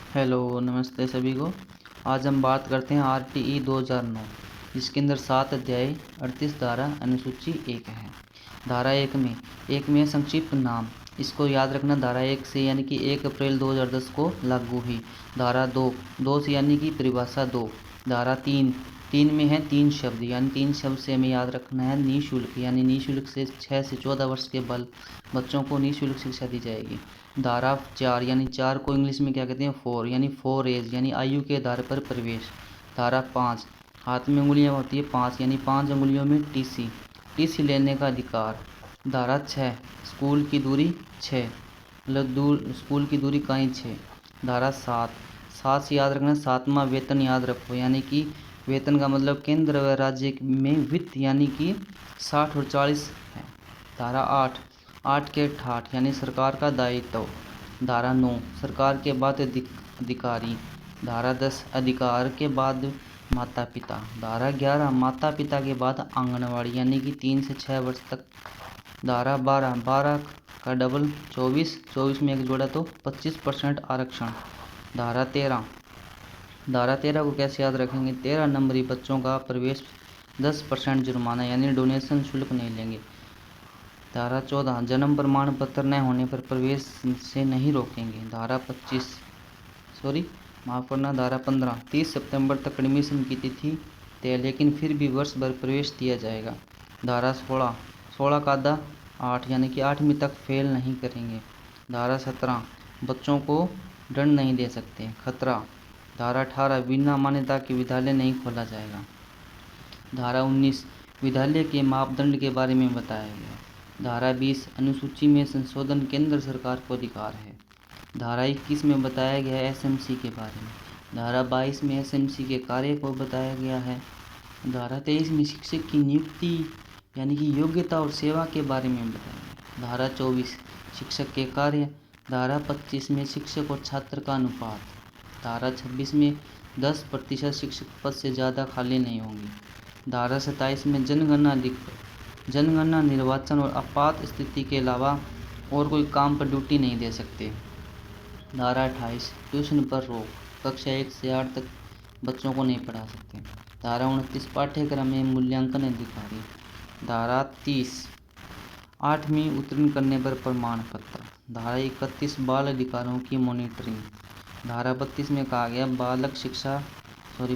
Hello, नमस्ते सभी को। आज हम बात करते हैं RTE 2009, जिसके अंदर 7 अध्याय 38 धारा अनुसूची 1 है। धारा एक में संक्षिप्त नाम, इसको याद रखना। धारा 1 से यानी कि 1 अप्रैल 2010 को लागू हुई। धारा 2 से यानी कि परिभाषा 2। धारा 3 में है 3 शब्द, यानी 3 शब्द से हमें याद रखना है निःशुल्क, यानी निःशुल्क से 6 से 14 वर्ष के बच्चों को निःशुल्क शिक्षा दी जाएगी। धारा 4 यानी 4 को इंग्लिश में क्या कहते हैं 4, यानी 4 एज, यानी आयु के आधार पर प्रवेश। धारा 5 हाथ में उंगलियां होती है 5, यानी 5 उंगलियों में टीसी लेने का अधिकार। धारा 6 स्कूल की दूरी 6, मतलब स्कूल की दूरी कहीं 6। धारा 7 से याद रखना 7वां वेतन याद रखो, यानी कि वेतन का मतलब केंद्र व राज्य में वित्त, यानी कि 60 और 40 है। धारा 8 के ठाठ, यानी सरकार का दायित्व। धारा 9 सरकार के बाद अधिकारी। धारा 10 अधिकार के बाद माता पिता। धारा 11 माता पिता के बाद आंगनवाड़ी, यानी कि 3 से 6 वर्ष तक। धारा 12 का डबल 24 में एक जोड़ा तो 25% आरक्षण। धारा 13 को कैसे याद रखेंगे, 13 नंबरी बच्चों का प्रवेश 10% जुर्माना, यानी डोनेशन शुल्क नहीं लेंगे। धारा 14 जन्म प्रमाण पत्र न होने पर प्रवेश से नहीं रोकेंगे। धारा 15 30 सितंबर तक एडमिशन की तिथि तय, लेकिन फिर भी वर्ष भर प्रवेश दिया जाएगा। धारा 16 का आधा 8, यानी कि 8वीं तक फेल नहीं करेंगे। धारा 17 बच्चों को दंड नहीं दे सकते, खतरा। धारा 18 बिना मान्यता के विद्यालय नहीं खोला जाएगा। धारा 19 विद्यालय के मापदंड के बारे में बताया गया। धारा 20 अनुसूची में संशोधन केंद्र सरकार को अधिकार है। धारा 21 में बताया गया है SMC के बारे में। धारा 22 में SMC के कार्य को बताया गया है। धारा 23 में शिक्षक की नियुक्ति, यानी कि योग्यता और सेवा के बारे में बताया गया। धारा 24 शिक्षक के कार्य। धारा 25 में शिक्षक और छात्र का अनुपात। धारा 26 में 10% शिक्षक पद से ज़्यादा खाली नहीं होंगी। धारा 27 में जनगणना निर्वाचन और आपात स्थिति के अलावा और कोई काम पर ड्यूटी नहीं दे सकते। धारा 28 ट्यूशन पर रोक, कक्षा 1 से 8 तक बच्चों को नहीं पढ़ा सकते। धारा 29 पाठ्यक्रम में मूल्यांकन अधिकारी। धारा 30 8वीं उत्तीर्ण करने पर प्रमाण पत्र। धारा 31 बाल अधिकारों की मॉनिटरिंग। धारा 32 में कहा गया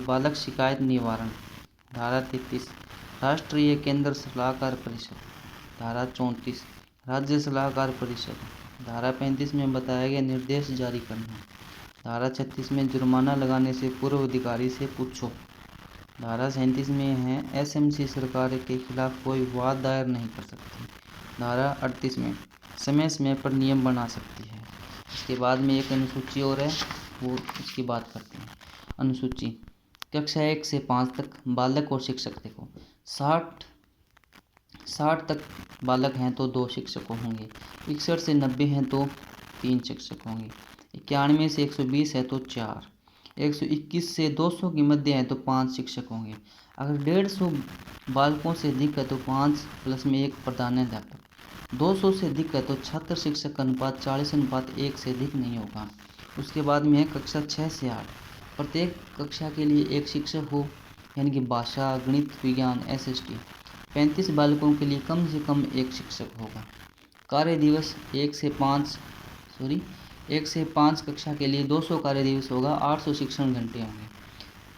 बालक शिकायत निवारण। धारा 33 राष्ट्रीय केंद्र सलाहकार परिषद। धारा 34 राज्य सलाहकार परिषद। धारा 35 में बताया गया निर्देश जारी करना। धारा 36 में जुर्माना लगाने से पूर्व अधिकारी से पूछो। धारा 37 में है SMC सरकार के खिलाफ कोई वाद दायर नहीं कर सकती। धारा 38 में समय पर नियम बना सकती है। इसके बाद में एक अनुसूची और है, वो उसकी बात करते हैं। अनुसूची कक्षा 1 से 5 तक बालक और शिक्षक। देखो 60 तक बालक हैं तो 2 शिक्षक होंगे, 61 से 90 हैं तो 3 शिक्षक होंगे, 91 से 120 है तो 4, 121 से 200 के मध्य है तो 5 शिक्षक होंगे। अगर 150 बालकों से अधिक है तो 5 प्लस में 1 प्रधानाध्यापक, 200 से अधिक है तो छात्र शिक्षक अनुपात 40:1 से अधिक नहीं होगा। उसके बाद में है कक्षा 6 से 8, प्रत्येक कक्षा के लिए 1 शिक्षक हो, यानी कि भाषा, गणित, विज्ञान, SST। 35 बालकों के लिए कम से कम 1 शिक्षक होगा। कार्य दिवस 1 से 5 कक्षा के लिए 200 कार्य दिवस होगा, 800 शिक्षण घंटे होंगे।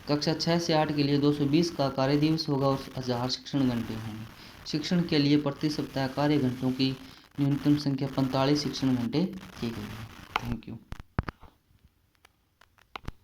कक्षा 6 से 8 के लिए 220 का कार्य दिवस होगा और 1000 शिक्षण घंटे होंगे। शिक्षण के लिए प्रति सप्ताह कार्य घंटों की न्यूनतम संख्या 45 शिक्षण घंटे की गई है। Thank you.